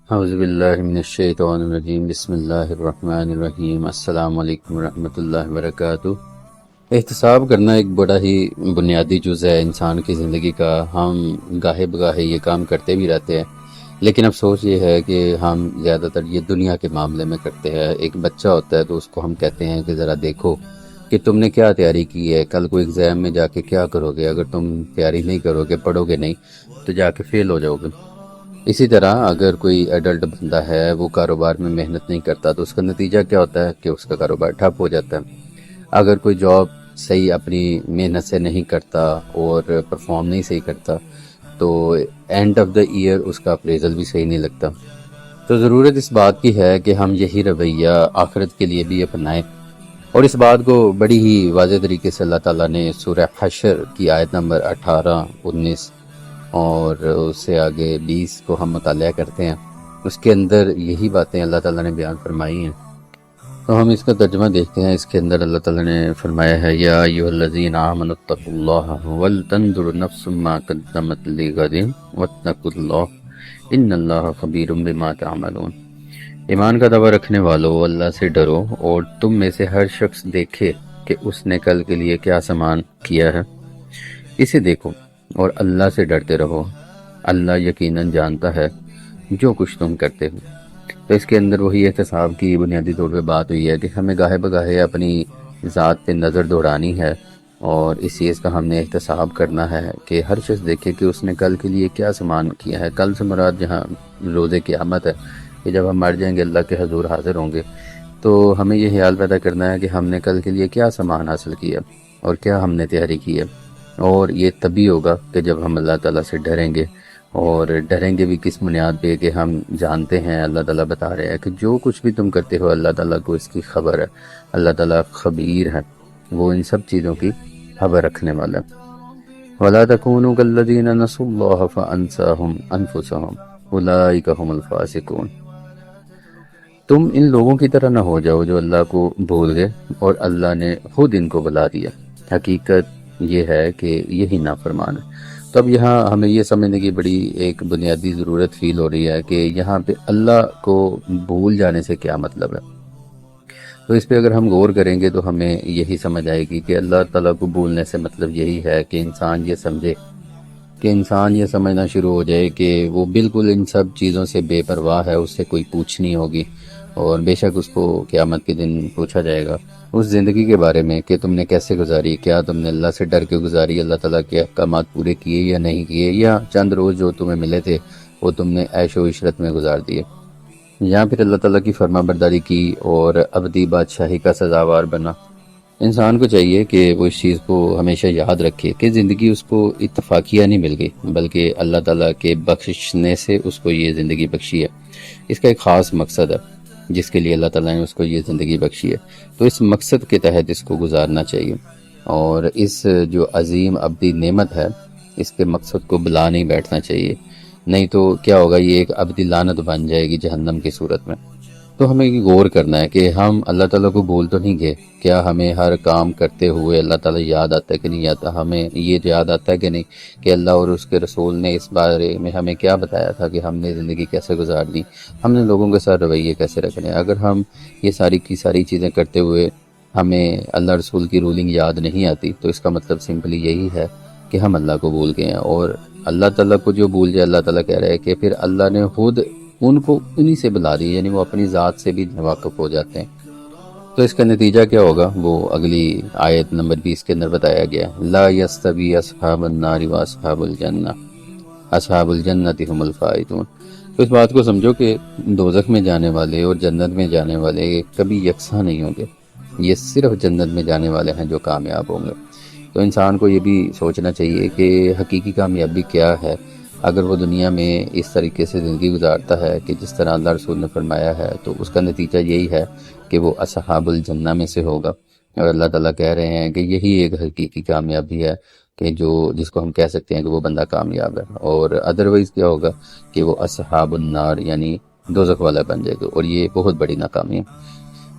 اعوذ باللہ من الشیطان الرجیم، بسم اللہ الرحمن الرحیم، السلام علیکم ورحمۃ اللہ وبرکاتہ۔ احتساب کرنا ایک بڑا ہی بنیادی جز ہے انسان کی زندگی کا۔ ہم گاہے بگاہے یہ کام کرتے بھی رہتے ہیں، لیکن افسوس یہ ہے کہ ہم زیادہ تر یہ دنیا کے معاملے میں کرتے ہیں۔ ایک بچہ ہوتا ہے تو اس کو ہم کہتے ہیں کہ ذرا دیکھو کہ تم نے کیا تیاری کی ہے، کل کو ایگزام میں جا کے کیا کرو گے، اگر تم تیاری نہیں کرو گے، پڑھو گے نہیں تو جا کے فیل ہو جاؤ گے۔ اسی طرح اگر کوئی ایڈلٹ بندہ ہے وہ کاروبار میں محنت نہیں کرتا تو اس کا نتیجہ کیا ہوتا ہے کہ اس کا کاروبار ٹھپ ہو جاتا ہے۔ اگر کوئی جاب صحیح اپنی محنت سے نہیں کرتا اور پرفارم نہیں صحیح کرتا تو اینڈ آف دا ایئر اس کا اپریزل بھی صحیح نہیں لگتا۔ تو ضرورت اس بات کی ہے کہ ہم یہی رویہ آخرت کے لیے بھی اپنائیں، اور اس بات کو بڑی ہی واضح طریقے سے اللہ تعالیٰ نے سورہ حشر کی آیت نمبر 18، 19 اور اس سے آگے 20 کو ہم مطالعہ کرتے ہیں، اس کے اندر یہی باتیں اللہ تعالیٰ نے بیان فرمائی ہیں۔ تو ہم اس کا ترجمہ دیکھتے ہیں۔ اس کے اندر اللہ تعالیٰ نے فرمایا ہے، یا ایھا الذین آمنوا اتقوا اللہ ولتنظر نفس ما قدمت لغد واتقوا اللہ ان اللہ خبیر بما تعملون۔ ایمان کا دعویٰ رکھنے والو، اللہ سے ڈرو اور تم میں سے ہر شخص دیکھے کہ اس نے کل کے لیے کیا سامان کیا ہے، اسے دیکھو اور اللہ سے ڈرتے رہو، اللہ یقیناً جانتا ہے جو کچھ تم کرتے ہو۔ تو اس کے اندر وہی احتساب کی بنیادی طور پہ بات ہوئی ہے کہ ہمیں گاہے بگاہے اپنی ذات پہ نظر دوڑانی ہے، اور اس چیز کا ہم نے احتساب کرنا ہے کہ ہر شخص دیکھے کہ اس نے کل کے لیے کیا سامان کیا ہے۔ کل سے مراد جہاں روز قیامت ہے کہ جب ہم مر جائیں گے، اللہ کے حضور حاضر ہوں گے، تو ہمیں یہ خیال پیدا کرنا ہے کہ ہم نے کل کے لیے کیا سامان حاصل کیا اور کیا ہم نے تیاری کی ہے۔ اور یہ تبھی ہوگا کہ جب ہم اللہ تعالیٰ سے ڈریں گے، اور ڈریں گے بھی کس بنیاد پہ کہ ہم جانتے ہیں، اللہ تعالیٰ بتا رہے ہیں کہ جو کچھ بھی تم کرتے ہو اللہ تعالیٰ کو اس کی خبر ہے، اللہ تعالیٰ خبیر ہے، وہ ان سب چیزوں کی خبر رکھنے والا ہے۔ وَلَا تَكُونُوا كَالَّذِينَ نَسُوا اللَّهَ فَأَنسَاهُمْ أَنفُسَهُمْ أُولَٰئِكَ هُمُ الْفَاسِقُونَ۔ تم ان لوگوں کی طرح نہ ہو جاؤ جو اللہ کو بھول گئے اور اللہ نے خود ان کو بلا دیا، حقیقت یہ ہے کہ یہی نافرمان ہے۔ تو اب یہاں ہمیں یہ سمجھنے کی بڑی ایک بنیادی ضرورت فیل ہو رہی ہے کہ یہاں پہ اللہ کو بھول جانے سے کیا مطلب ہے۔ تو اس پہ اگر ہم غور کریں گے تو ہمیں یہی سمجھ آئے گی کہ اللہ تعالیٰ کو بھولنے سے مطلب یہی ہے کہ انسان یہ سمجھے، کہ انسان یہ سمجھنا شروع ہو جائے کہ وہ بالکل ان سب چیزوں سے بے پرواہ ہے، اس سے کوئی پوچھ نہیں ہوگی، اور بے شک اس کو قیامت کے دن پوچھا جائے گا اس زندگی کے بارے میں کہ تم نے کیسے گزاری، کیا تم نے اللہ سے ڈر کے گزاری، اللہ تعالیٰ کے احکامات پورے کیے یا نہیں کیے، یا چند روز جو تمہیں ملے تھے وہ تم نے عیش و عشرت میں گزار دیے، یا پھر اللہ تعالیٰ کی فرما برداری کی اور ابدی بادشاہی کا سزاوار بنا۔ انسان کو چاہیے کہ وہ اس چیز کو ہمیشہ یاد رکھے کہ زندگی اس کو اتفاقیہ نہیں مل گئی، بلکہ اللہ تعالیٰ کے بخشنے سے اس کو یہ زندگی بخشی ہے۔ اس کا ایک خاص مقصد ہے جس کے لیے اللہ تعالیٰ نے اس کو یہ زندگی بخشی ہے، تو اس مقصد کے تحت اس کو گزارنا چاہیے، اور اس جو عظیم ابدی نعمت ہے اس کے مقصد کو بلا نہیں بیٹھنا چاہیے، نہیں تو کیا ہوگا، یہ ایک ابدی لعنت بن جائے گی جہنم کی صورت میں۔ تو ہمیں یہ غور کرنا ہے کہ ہم اللہ تعالیٰ کو بھول تو نہیں گئے، کیا ہمیں ہر کام کرتے ہوئے اللہ تعالیٰ یاد آتا ہے کہ نہیں آتا، ہمیں یہ یاد آتا ہے کہ نہیں کہ اللہ اور اس کے رسول نے اس بارے میں ہمیں کیا بتایا تھا کہ ہم نے زندگی کیسے گزارنی، ہم نے لوگوں کے ساتھ رویے کیسے رکھنے ہیں۔ اگر ہم یہ ساری کی ساری چیزیں کرتے ہوئے ہمیں اللہ رسول کی رولنگ یاد نہیں آتی تو اس کا مطلب سمپلی یہی ہے کہ ہم اللہ کو بھول گئے ہیں، اور اللہ تعالیٰ کو جو بھول جائے، اللہ تعالیٰ کہہ رہے ہیں کہ پھر اللہ نے خود ان کو انہی سے بلا دی، یعنی وہ اپنی ذات سے بھی واقف ہو جاتے ہیں۔ تو اس کا نتیجہ کیا ہوگا وہ اگلی آیت نمبر 20 کے اندر بتایا گیا، لا یستوی اصحاب النار و اصحاب الجنہ اصحاب الجنۃ هم الفائزون۔ تو اس بات کو سمجھو کہ دوزخ میں جانے والے اور جنت میں جانے والے کبھی یکساں نہیں ہوں گے، یہ صرف جنت میں جانے والے ہیں جو کامیاب ہوں گے۔ تو انسان کو یہ بھی سوچنا چاہیے کہ حقیقی کامیابی کیا ہے۔ اگر وہ دنیا میں اس طریقے سے زندگی گزارتا ہے کہ جس طرح اللہ رسول نے فرمایا ہے، تو اس کا نتیجہ یہی ہے کہ وہ اصحاب الجنہ میں سے ہوگا، اور اللہ تعالیٰ کہہ رہے ہیں کہ یہی ایک حقیقی کامیابی ہے کہ جس کو ہم کہہ سکتے ہیں کہ وہ بندہ کامیاب ہے، اور ادروائز کیا ہوگا کہ وہ اصحاب النار یعنی دوزخ والا بن جائے گا، اور یہ بہت بڑی ناکامی ہے۔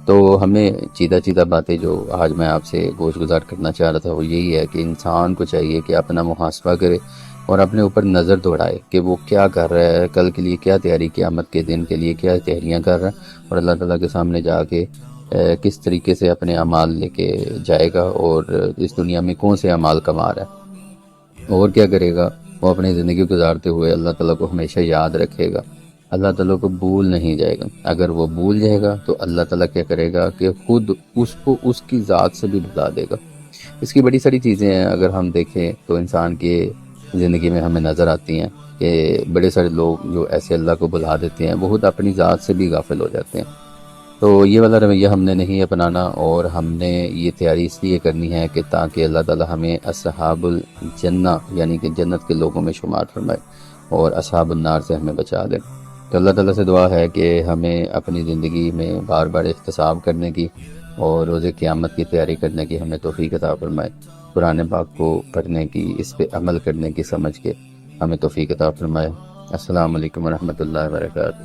تو ہمیں چیدہ باتیں جو آج میں آپ سے گوش گزار کرنا چاہ رہا تھا وہ یہی ہے کہ انسان کو چاہیے کہ اپنا محاسبہ کرے اور اپنے اوپر نظر دوڑائے کہ وہ کیا کر رہا ہے، کل کے لیے کیا تیاری، قیامت کے دن کے لیے کیا تیاریاں کر رہا ہے، اور اللہ تعالیٰ کے سامنے جا کے کس طریقے سے اپنے اعمال لے کے جائے گا، اور اس دنیا میں کون سے اعمال کما رہا ہے اور کیا کرے گا۔ وہ اپنی زندگی گزارتے ہوئے اللہ تعالیٰ کو ہمیشہ یاد رکھے گا، اللہ تعالیٰ کو بھول نہیں جائے گا۔ اگر وہ بھول جائے گا تو اللہ تعالیٰ کیا کرے گا کہ خود اس کو اس کی ذات سے بھی بھلا دے گا۔ اس کی بڑی ساری چیزیں ہیں، اگر ہم دیکھیں تو انسان کی زندگی میں ہمیں نظر آتی ہیں کہ بڑے سارے لوگ جو ایسے اللہ کو بھلا دیتے ہیں وہ خود اپنی ذات سے بھی غافل ہو جاتے ہیں۔ تو یہ والا رویہ ہم نے نہیں اپنانا، اور ہم نے یہ تیاری اس لیے کرنی ہے کہ تاکہ اللہ تعالیٰ ہمیں اصحاب الجنہ یعنی کہ جنت کے لوگوں میں شمار فرمائے، اور اصحاب النار سے ہمیں بچا دے۔ تو اللہ تعالیٰ سے دعا ہے کہ ہمیں اپنی زندگی میں بار بار احتساب کرنے کی اور روز قیامت کی تیاری کرنے کی ہمیں توفیق عطا فرمائے، قرآن پاک کو پڑھنے کی، اس پہ عمل کرنے کی سمجھ کے ہمیں توفیق عطا فرمائے۔ السلام علیکم ورحمۃ اللہ وبرکاتہ۔